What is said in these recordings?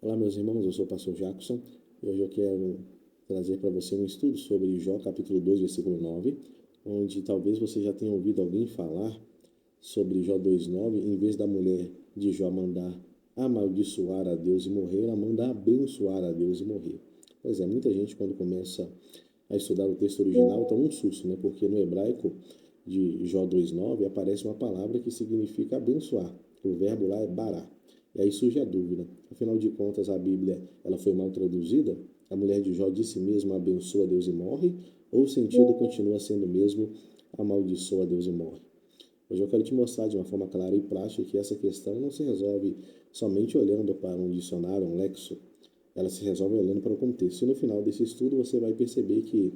Olá, meus irmãos, eu sou o pastor Jackson e hoje eu quero trazer para você um estudo sobre Jó, capítulo 2, versículo 9, onde talvez você já tenha ouvido alguém falar sobre Jó 2:9, em vez da mulher de Jó mandar amaldiçoar a Deus e morrer, ela manda abençoar a Deus e morrer. Pois é, muita gente quando começa a estudar o texto original toma um susto, né? Porque no hebraico de Jó 2:9 aparece uma palavra que significa abençoar. O verbo lá é bará. E aí surge a dúvida. Afinal de contas, a Bíblia ela foi mal traduzida? A mulher de Jó disse mesmo abençoa Deus e morre? Ou o sentido continua sendo o mesmo amaldiçoa Deus e morre? Hoje eu quero te mostrar de uma forma clara e prática que essa questão não se resolve somente olhando para um dicionário, um lexo. Ela se resolve olhando para o contexto. E no final desse estudo você vai perceber que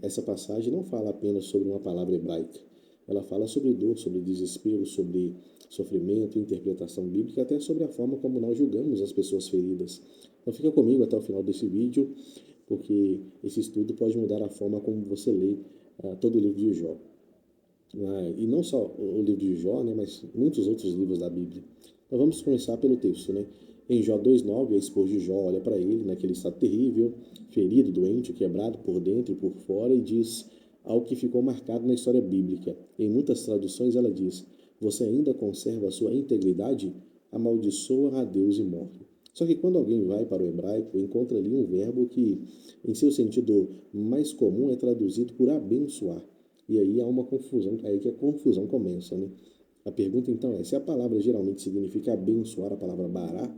essa passagem não fala apenas sobre uma palavra hebraica. Ela fala sobre dor, sobre desespero, sobre sofrimento, interpretação bíblica, até sobre a forma como nós julgamos as pessoas feridas. Então fica comigo até o final desse vídeo, porque esse estudo pode mudar a forma como você lê todo o livro de Jó. E não só o livro de Jó, né, mas muitos outros livros da Bíblia. Então vamos começar pelo texto, né? Em Jó 2:9, a esposa de Jó olha para ele naquele estado terrível, ferido, doente, quebrado por dentro e por fora, e diz algo que ficou marcado na história bíblica. Em muitas traduções ela diz: Você ainda conserva a sua integridade? Amaldiçoa a Deus e morre. Só que quando alguém vai para o hebraico, encontra ali um verbo que, em seu sentido mais comum, é traduzido por abençoar. E aí há uma confusão, é aí que a confusão começa, né? A pergunta então é, se a palavra geralmente significa abençoar, a palavra bará,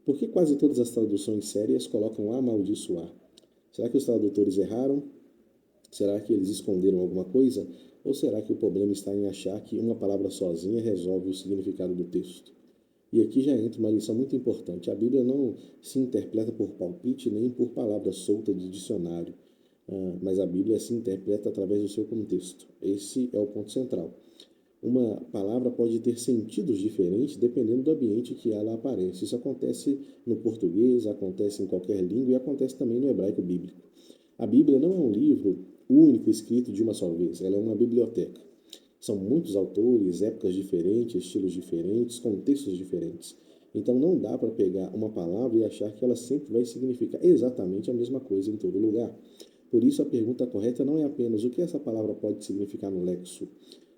por que quase todas as traduções sérias colocam amaldiçoar? Será que os tradutores erraram? Será que eles esconderam alguma coisa? Ou será que o problema está em achar que uma palavra sozinha resolve o significado do texto? E aqui já entra uma lição muito importante. A Bíblia não se interpreta por palpite nem por palavras soltas de dicionário, mas a Bíblia se interpreta através do seu contexto. Esse é o ponto central. Uma palavra pode ter sentidos diferentes dependendo do ambiente que ela aparece. Isso acontece no português, acontece em qualquer língua e acontece também no hebraico bíblico. A Bíblia não é um livro único escrito de uma só vez, ela é uma biblioteca. São muitos autores, épocas diferentes, estilos diferentes, contextos diferentes. Então não dá para pegar uma palavra e achar que ela sempre vai significar exatamente a mesma coisa em todo lugar. Por isso a pergunta correta não é apenas o que essa palavra pode significar no lexo.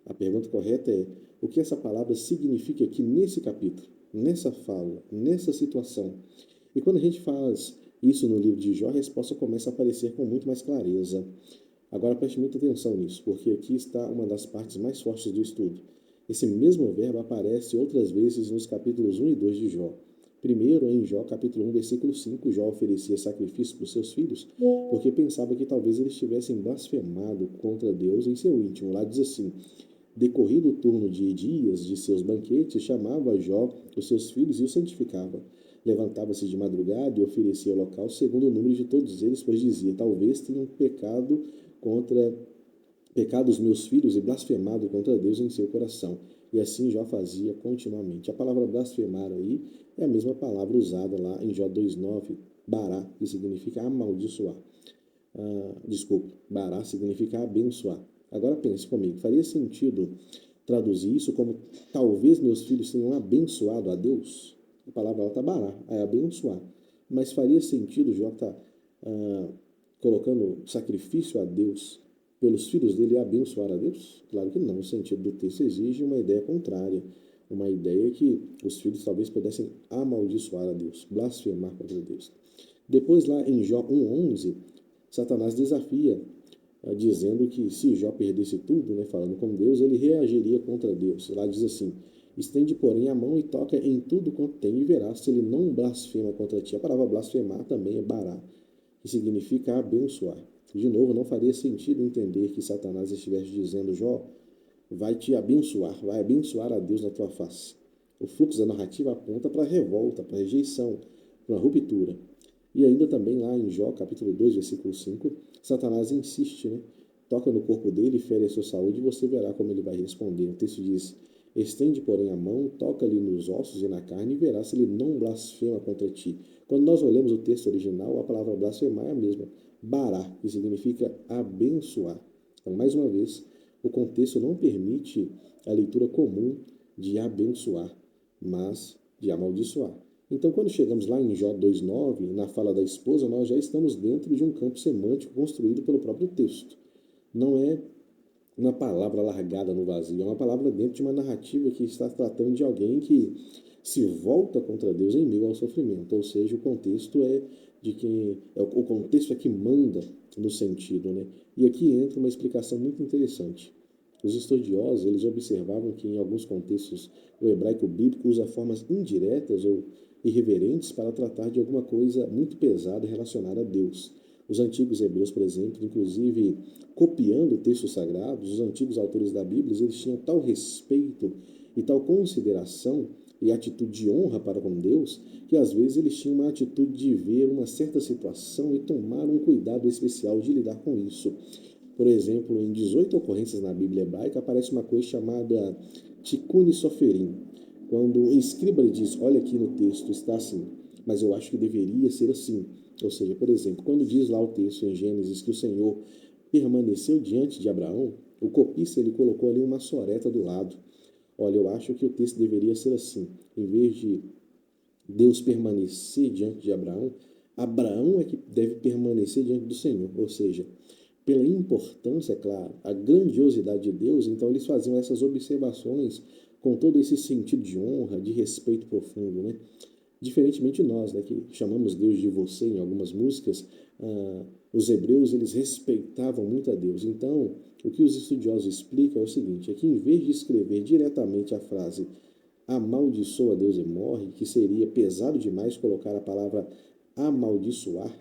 A pergunta correta é o que essa palavra significa aqui nesse capítulo, nessa fala, nessa situação. E quando a gente faz isso no livro de Jó, a resposta começa a aparecer com muito mais clareza. Agora preste muita atenção nisso, porque aqui está uma das partes mais fortes do estudo. Esse mesmo verbo aparece outras vezes nos capítulos 1 e 2 de Jó. Primeiro, em Jó, capítulo 1, versículo 5, Jó oferecia sacrifício para os seus filhos, porque pensava que talvez eles tivessem blasfemado contra Deus em seu íntimo. Lá diz assim: Decorrido o turno de dias de seus banquetes, chamava Jó os seus filhos e os santificava. Levantava-se de madrugada e oferecia holocausto segundo o número de todos eles, pois dizia: Talvez tenham pecado os meus filhos e blasfemado contra Deus em seu coração. E assim Jó fazia continuamente. A palavra blasfemar aí é a mesma palavra usada lá em Jó 2:9, bará, que significa amaldiçoar. Bará significa abençoar. Agora pense comigo, faria sentido traduzir isso como talvez meus filhos tenham abençoado a Deus? A palavra está bará, é abençoar. Mas faria sentido Jó estar colocando sacrifício a Deus pelos filhos dele abençoar a Deus? Claro que não, o sentido do texto exige uma ideia contrária, uma ideia que os filhos talvez pudessem amaldiçoar a Deus, blasfemar contra Deus. Depois lá em Jó 1:11, Satanás desafia, dizendo que se Jó perdesse tudo, né, falando com Deus, ele reagiria contra Deus. Lá diz assim: Estende, porém, a mão e toca em tudo quanto tem e verás se ele não blasfema contra ti. A palavra blasfemar também é bará, que significa abençoar. De novo, não faria sentido entender que Satanás estivesse dizendo: Jó, vai te abençoar, vai abençoar a Deus na tua face. O fluxo da narrativa aponta para a revolta, para a rejeição, para a ruptura. E ainda também lá em Jó, capítulo 2, versículo 5, Satanás insiste, né? Toca no corpo dele, fere a sua saúde e você verá como ele vai responder. O texto diz: Estende, porém, a mão, toca-lhe nos ossos e na carne e verá se ele não blasfema contra ti. Quando nós olhamos o texto original, a palavra blasfemar é a mesma, bará, que significa abençoar. Então, mais uma vez, o contexto não permite a leitura comum de abençoar, mas de amaldiçoar. Então, quando chegamos lá em Jó 2,9, na fala da esposa, nós já estamos dentro de um campo semântico construído pelo próprio texto. Não é uma palavra largada no vazio, é uma palavra dentro de uma narrativa que está tratando de alguém que se volta contra Deus em meio ao sofrimento. Ou seja, o contexto é de que o contexto é que manda no sentido, né? E aqui entra uma explicação muito interessante. Os estudiosos, eles observavam que em alguns contextos o hebraico bíblico usa formas indiretas ou irreverentes para tratar de alguma coisa muito pesada relacionada a Deus. Os antigos hebreus, por exemplo, inclusive copiando textos sagrados, os antigos autores da Bíblia, eles tinham tal respeito e tal consideração e atitude de honra para com Deus, que às vezes eles tinham uma atitude de ver uma certa situação e tomar um cuidado especial de lidar com isso. Por exemplo, em 18 ocorrências na Bíblia hebraica aparece uma coisa chamada tikkun soferim. Quando o escriba lhe diz, olha aqui no texto, está assim, mas eu acho que deveria ser assim. Ou seja, por exemplo, quando diz lá o texto em Gênesis que o Senhor permaneceu diante de Abraão, o copista ele colocou ali uma soreta do lado. Olha, eu acho que o texto deveria ser assim. Em vez de Deus permanecer diante de Abraão, Abraão é que deve permanecer diante do Senhor. Ou seja, pela importância, é claro, a grandiosidade de Deus, então eles faziam essas observações com todo esse sentido de honra, de respeito profundo, né? Diferentemente de nós, né, que chamamos Deus de você em algumas músicas, os hebreus eles respeitavam muito a Deus. Então, o que os estudiosos explicam é o seguinte, é que em vez de escrever diretamente a frase amaldiçoa Deus e morre, que seria pesado demais colocar a palavra amaldiçoar,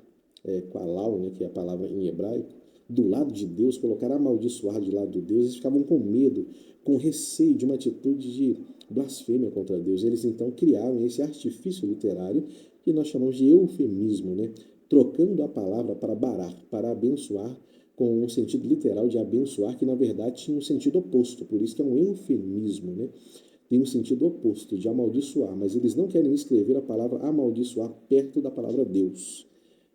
qualau, né, que é a palavra em hebraico, do lado de Deus, colocar amaldiçoar de lado de Deus, eles ficavam com medo, com receio de uma atitude de blasfêmia contra Deus. Eles então criaram esse artifício literário que nós chamamos de eufemismo, né? Trocando a palavra para barar, para abençoar, com um sentido literal de abençoar, que na verdade tinha um sentido oposto, por isso que é um eufemismo, né? Tem um sentido oposto de amaldiçoar, mas eles não querem escrever a palavra amaldiçoar perto da palavra Deus.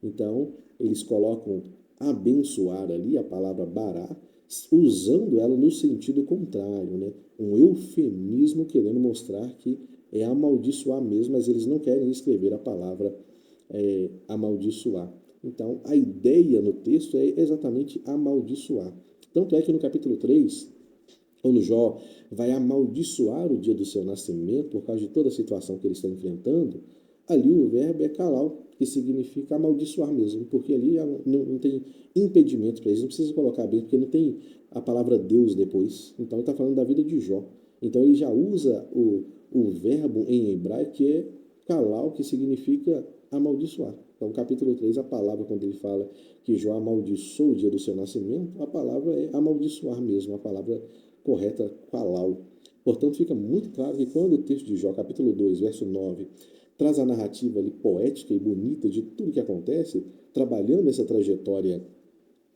Então, eles colocam abençoar ali, a palavra bará, usando ela no sentido contrário, né? Um eufemismo querendo mostrar que é amaldiçoar mesmo, mas eles não querem escrever a palavra amaldiçoar. Então, a ideia no texto é exatamente amaldiçoar. Tanto é que no capítulo 3, quando Jó vai amaldiçoar o dia do seu nascimento por causa de toda a situação que ele está enfrentando, ali o verbo é calau, que significa amaldiçoar mesmo, porque ali não tem impedimento para isso, não precisa colocar bem, porque não tem a palavra Deus depois. Então ele está falando da vida de Jó. Então ele já usa o verbo em hebraico que é calau, que significa amaldiçoar. Então, capítulo 3, a palavra, quando ele fala que Jó amaldiçoou o dia do seu nascimento, a palavra é amaldiçoar mesmo, a palavra correta, calau. Portanto, fica muito claro que quando o texto de Jó, capítulo 2, verso 9, traz a narrativa ali poética e bonita de tudo que acontece, trabalhando essa trajetória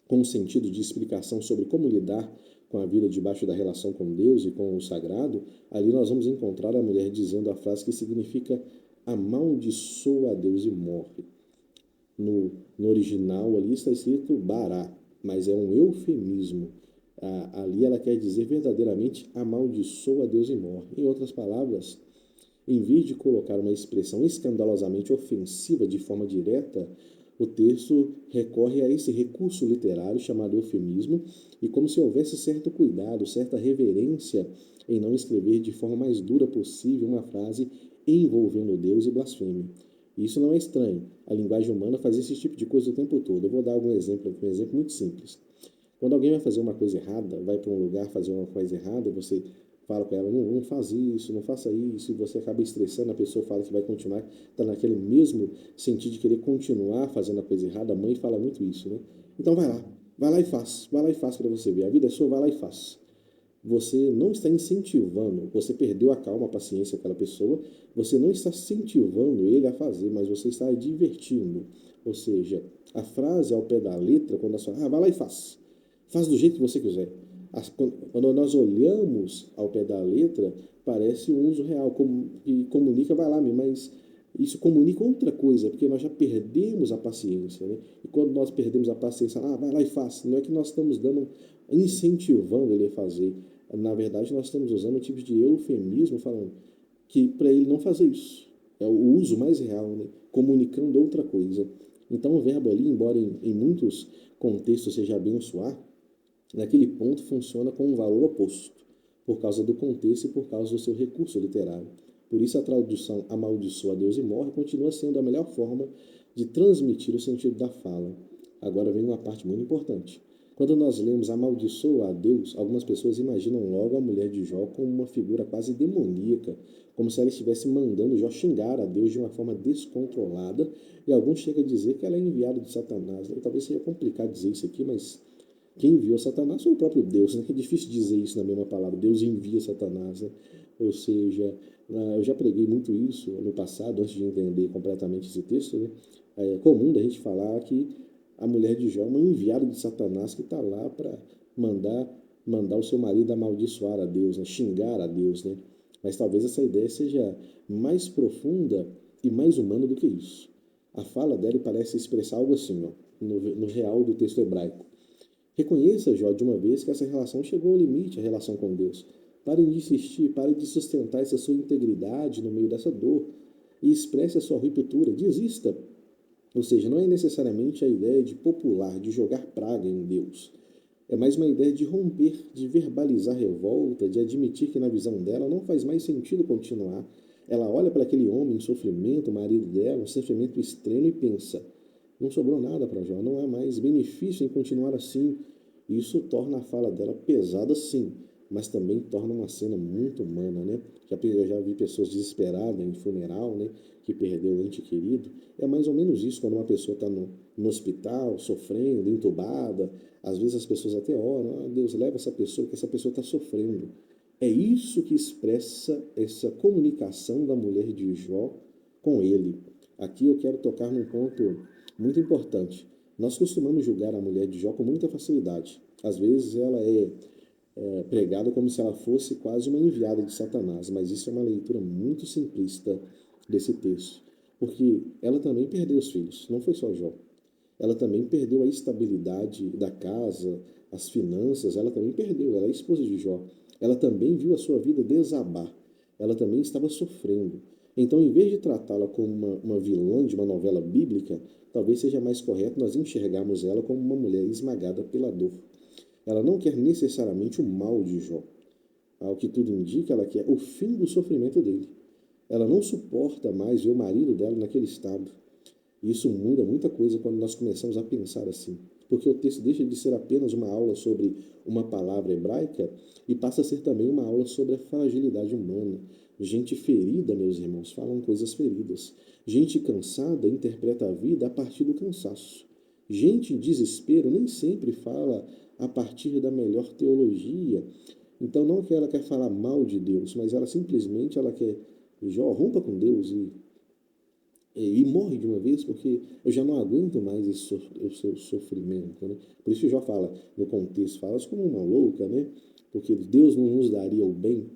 com um sentido de explicação sobre como lidar com a vida debaixo da relação com Deus e com o sagrado, ali nós vamos encontrar a mulher dizendo a frase que significa amaldiçoa a Deus e morre. No original ali está escrito bará, mas é um eufemismo. Ali ela quer dizer verdadeiramente amaldiçoa a Deus e morre. Em outras palavras, em vez de colocar uma expressão escandalosamente ofensiva de forma direta, o texto recorre a esse recurso literário chamado eufemismo e como se houvesse certo cuidado, certa reverência em não escrever de forma mais dura possível uma frase envolvendo Deus e blasfêmia. Isso não é estranho. A linguagem humana faz esse tipo de coisa o tempo todo. Eu vou dar algum exemplo aqui, um exemplo muito simples. Quando alguém vai fazer uma coisa errada, vai para um lugar fazer uma coisa errada, você fala para ela, não faz isso, não faça isso, e você acaba estressando, a pessoa fala que vai continuar, está naquele mesmo sentido de querer continuar fazendo a coisa errada, a mãe fala muito isso, né? Então vai lá e faz para você ver, a vida é sua, vai lá e faz. Você não está incentivando, você perdeu a calma, a paciência com aquela pessoa, você não está incentivando ele a fazer, mas você está divertindo. Ou seja, a frase ao pé da letra, quando a sua, vai lá e faz. Faz do jeito que você quiser. Quando nós olhamos ao pé da letra, parece um uso real, que comunica, vai lá, mas isso comunica outra coisa, porque nós já perdemos a paciência, né? E quando nós perdemos a paciência, vai lá e faz. Não é que nós estamos incentivando ele a fazer. Na verdade, nós estamos usando um tipo de eufemismo falando que para ele não fazer isso. é o uso mais real, né? Comunicando outra coisa. Então o verbo ali, embora em muitos contextos seja abençoar, naquele ponto funciona com um valor oposto, por causa do contexto e por causa do seu recurso literário. Por isso a tradução amaldiçoa Deus e morre continua sendo a melhor forma de transmitir o sentido da fala. Agora vem uma parte muito importante. Quando nós lemos amaldiçoa a Deus, algumas pessoas imaginam logo a mulher de Jó como uma figura quase demoníaca, como se ela estivesse mandando Jó xingar a Deus de uma forma descontrolada, e alguns chegam a dizer que ela é enviada de Satanás. Talvez seja complicado dizer isso aqui, mas quem enviou Satanás foi o próprio Deus, né? Que é difícil dizer isso na mesma palavra. Deus envia Satanás, né? Ou seja, eu já preguei muito isso no passado, antes de entender completamente esse texto, né? É comum da gente falar que a mulher de Jó é uma enviada de Satanás que está lá para mandar o seu marido amaldiçoar a Deus, né? Xingar a Deus, né? Mas talvez essa ideia seja mais profunda e mais humana do que isso. A fala dela parece expressar algo assim, ó, no real do texto hebraico. Reconheça, Jó, de uma vez que essa relação chegou ao limite, a relação com Deus. Pare de insistir, pare de sustentar essa sua integridade no meio dessa dor e expresse a sua ruptura. Desista. Ou seja, não é necessariamente a ideia de popular, de jogar praga em Deus. É mais uma ideia de romper, de verbalizar revolta, de admitir que na visão dela não faz mais sentido continuar. Ela olha para aquele homem em sofrimento, o marido dela, um sofrimento extremo e pensa: não sobrou nada para Jó, não há mais benefício em continuar assim. Isso torna a fala dela pesada, sim, mas também torna uma cena muito humana, né? Eu já vi pessoas desesperadas em funeral, né? Que perdeu o ente querido. É mais ou menos isso quando uma pessoa está no hospital, sofrendo, entubada. Às vezes as pessoas até oram: ah, Deus, leva essa pessoa, que essa pessoa está sofrendo. É isso que expressa essa comunicação da mulher de Jó com ele. Aqui eu quero tocar num ponto muito importante. Nós costumamos julgar a mulher de Jó com muita facilidade. Às vezes ela é pregada como se ela fosse quase uma enviada de Satanás, mas isso é uma leitura muito simplista desse texto, porque ela também perdeu os filhos, não foi só Jó. Ela também perdeu a estabilidade da casa, as finanças, ela também perdeu, ela é esposa de Jó. Ela também viu a sua vida desabar, ela também estava sofrendo. Então, em vez de tratá-la como uma vilã de uma novela bíblica, talvez seja mais correto nós enxergarmos ela como uma mulher esmagada pela dor. Ela não quer necessariamente o mal de Jó. Ao que tudo indica, ela quer o fim do sofrimento dele. Ela não suporta mais ver o marido dela naquele estado. Isso muda muita coisa quando nós começamos a pensar assim, porque o texto deixa de ser apenas uma aula sobre uma palavra hebraica e passa a ser também uma aula sobre a fragilidade humana. Gente ferida, meus irmãos, falam coisas feridas. Gente cansada interpreta a vida a partir do cansaço. Gente em desespero nem sempre fala a partir da melhor teologia. Então não que ela quer falar mal de Deus, mas ela simplesmente ela quer: Jó, rompa com Deus e morre de uma vez, porque eu já não aguento mais o seu sofrimento, né? Por isso que Jó fala, no contexto, fala como uma louca, né? Porque Deus não nos daria o bem,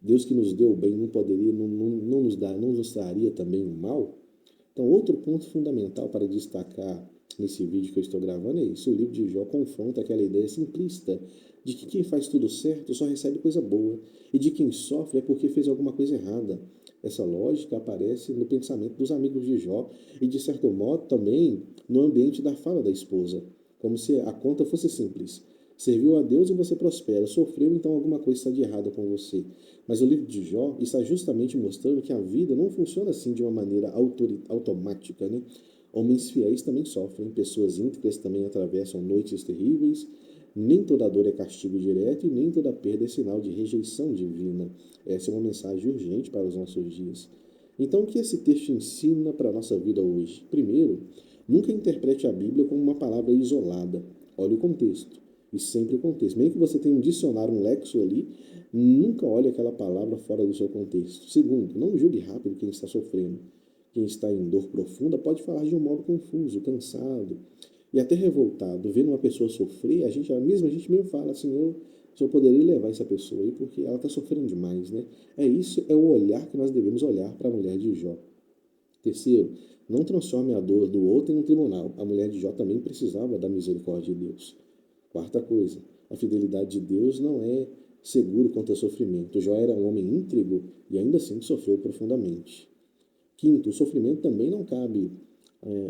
Deus que nos deu o bem não poderia, não nos daria também o mal. Então, outro ponto fundamental para destacar nesse vídeo que eu estou gravando é isso: o livro de Jó confronta aquela ideia simplista de que quem faz tudo certo só recebe coisa boa, e de quem sofre é porque fez alguma coisa errada. Essa lógica aparece no pensamento dos amigos de Jó e, de certo modo, também no ambiente da fala da esposa, como se a conta fosse simples. Serviu a Deus e você prospera. Sofreu, então alguma coisa está de errado com você. Mas o livro de Jó está justamente mostrando que a vida não funciona assim de uma maneira automática, né? Homens fiéis também sofrem, pessoas íntegras também atravessam noites terríveis. Nem toda dor é castigo direto e nem toda perda é sinal de rejeição divina. Essa é uma mensagem urgente para os nossos dias. Então, o que esse texto ensina para a nossa vida hoje? Primeiro, nunca interprete a Bíblia como uma palavra isolada. Olhe o contexto. E sempre o contexto. Mesmo que você tenha um dicionário, um lexo ali, nunca olhe aquela palavra fora do seu contexto. Segundo, não julgue rápido quem está sofrendo. Quem está em dor profunda pode falar de um modo confuso, cansado e até revoltado. Vendo uma pessoa sofrer, a gente mesmo fala: Senhor, o Senhor poderia levar essa pessoa aí porque ela está sofrendo demais, né? É o olhar que nós devemos olhar para a mulher de Jó. Terceiro, não transforme a dor do outro em um tribunal. A mulher de Jó também precisava da misericórdia de Deus. Quarta coisa, a fidelidade de Deus não é seguro contra sofrimento. Jó era um homem íntegro e ainda assim sofreu profundamente. Quinto, o sofrimento também não cabe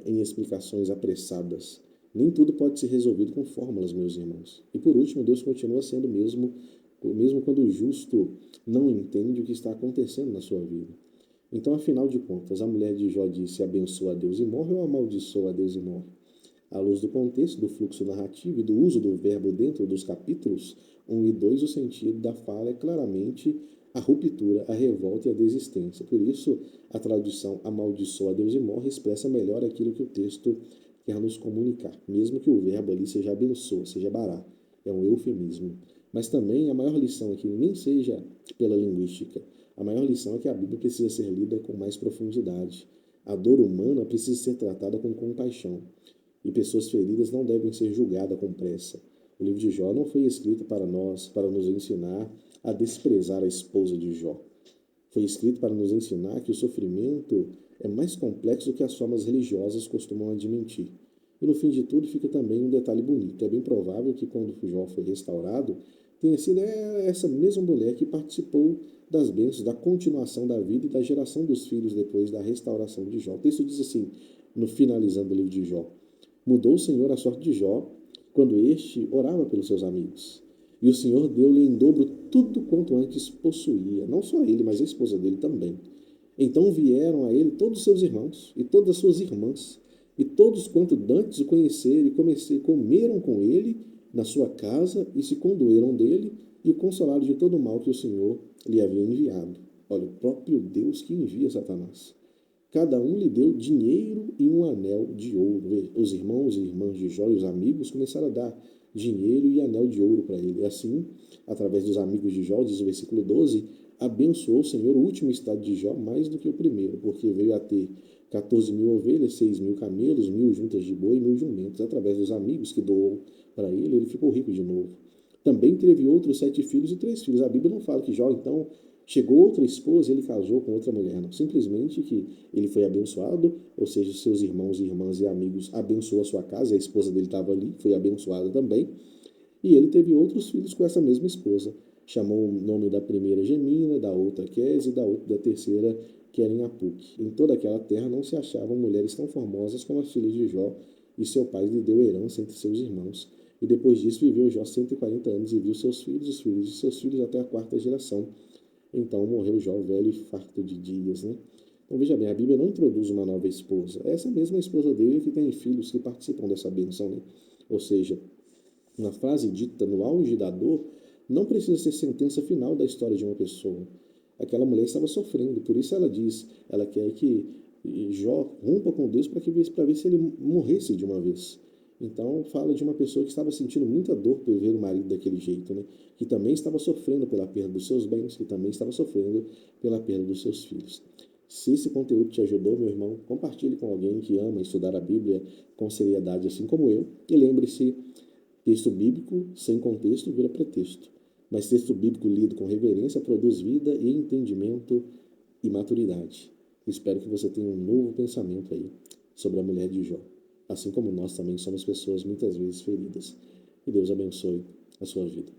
em explicações apressadas. Nem tudo pode ser resolvido com fórmulas, meus irmãos. E por último, Deus continua sendo mesmo quando o justo não entende o que está acontecendo na sua vida. Então, afinal de contas, a mulher de Jó disse: abençoa a Deus e morre, ou amaldiçoa a Deus e morre? À luz do contexto, do fluxo narrativo e do uso do verbo dentro dos capítulos 1 e 2, o sentido da fala é claramente a ruptura, a revolta e a desistência. Por isso, a tradução amaldiçoa a Deus e morre expressa melhor aquilo que o texto quer nos comunicar, mesmo que o verbo ali seja abençoa, seja bará, é um eufemismo. Mas também a maior lição aqui nem seja pela linguística. A maior lição é que a Bíblia precisa ser lida com mais profundidade. A dor humana precisa ser tratada com compaixão. E pessoas feridas não devem ser julgadas com pressa. O livro de Jó não foi escrito para nós, para nos ensinar a desprezar a esposa de Jó. Foi escrito para nos ensinar que o sofrimento é mais complexo do que as formas religiosas costumam admitir. E no fim de tudo fica também um detalhe bonito. É bem provável que quando Jó foi restaurado, tenha sido essa mesma mulher que participou das bênçãos, da continuação da vida e da geração dos filhos depois da restauração de Jó. O texto diz assim, no finalizando o livro de Jó: mudou o Senhor a sorte de Jó quando este orava pelos seus amigos. E o Senhor deu-lhe em dobro tudo quanto antes possuía. Não só ele, mas a esposa dele também. Então vieram a ele todos os seus irmãos e todas as suas irmãs, e todos quanto dantes o conheceram e comeram com ele na sua casa e se condoeram dele e o consolaram de todo o mal que o Senhor lhe havia enviado. Olha, o próprio Deus que envia Satanás. Cada um lhe deu dinheiro e um anel de ouro. Os irmãos e irmãs de Jó e os amigos começaram a dar dinheiro e anel de ouro para ele. E assim, através dos amigos de Jó, diz o versículo 12, abençoou o Senhor o último estado de Jó mais do que o primeiro, porque veio a ter 14.000 ovelhas, 6.000 camelos, 1.000 juntas de boi e 1.000 jumentos. Através dos amigos que doou para ele, ele ficou rico de novo. Também teve outros 7 filhos e 3 filhos. A Bíblia não fala que Jó, então, chegou outra esposa e ele casou com outra mulher, não. Simplesmente que ele foi abençoado, ou seja, seus irmãos e irmãs e amigos abençoou a sua casa, a esposa dele estava ali, foi abençoada também, e ele teve outros filhos com essa mesma esposa. Chamou o nome da primeira Gemina, da outra Quez e da terceira Queren-Apuc. Em toda aquela terra não se achavam mulheres tão formosas como as filhas de Jó, e seu pai lhe deu herança entre seus irmãos. E depois disso viveu Jó 140 anos e viu seus filhos, os filhos de seus filhos até a 4ª geração. Então morreu Jó velho e farto de dias, né? Então veja bem, a Bíblia não introduz uma nova esposa. É essa mesma esposa dele que tem filhos que participam dessa bênção, né? Ou seja, na frase dita no auge da dor, não precisa ser sentença final da história de uma pessoa. Aquela mulher estava sofrendo, por isso ela diz, ela quer que Jó rompa com Deus para ver se ele morresse de uma vez. Então fala de uma pessoa que estava sentindo muita dor por ver o marido daquele jeito, né? Que também estava sofrendo pela perda dos seus bens, que também estava sofrendo pela perda dos seus filhos. Se esse conteúdo te ajudou, meu irmão, compartilhe com alguém que ama estudar a Bíblia com seriedade, assim como eu. E lembre-se, texto bíblico sem contexto vira pretexto. Mas texto bíblico lido com reverência produz vida e entendimento e maturidade. Espero que você tenha um novo pensamento aí sobre a mulher de Jó. Assim como nós também somos pessoas muitas vezes feridas. Que Deus abençoe a sua vida.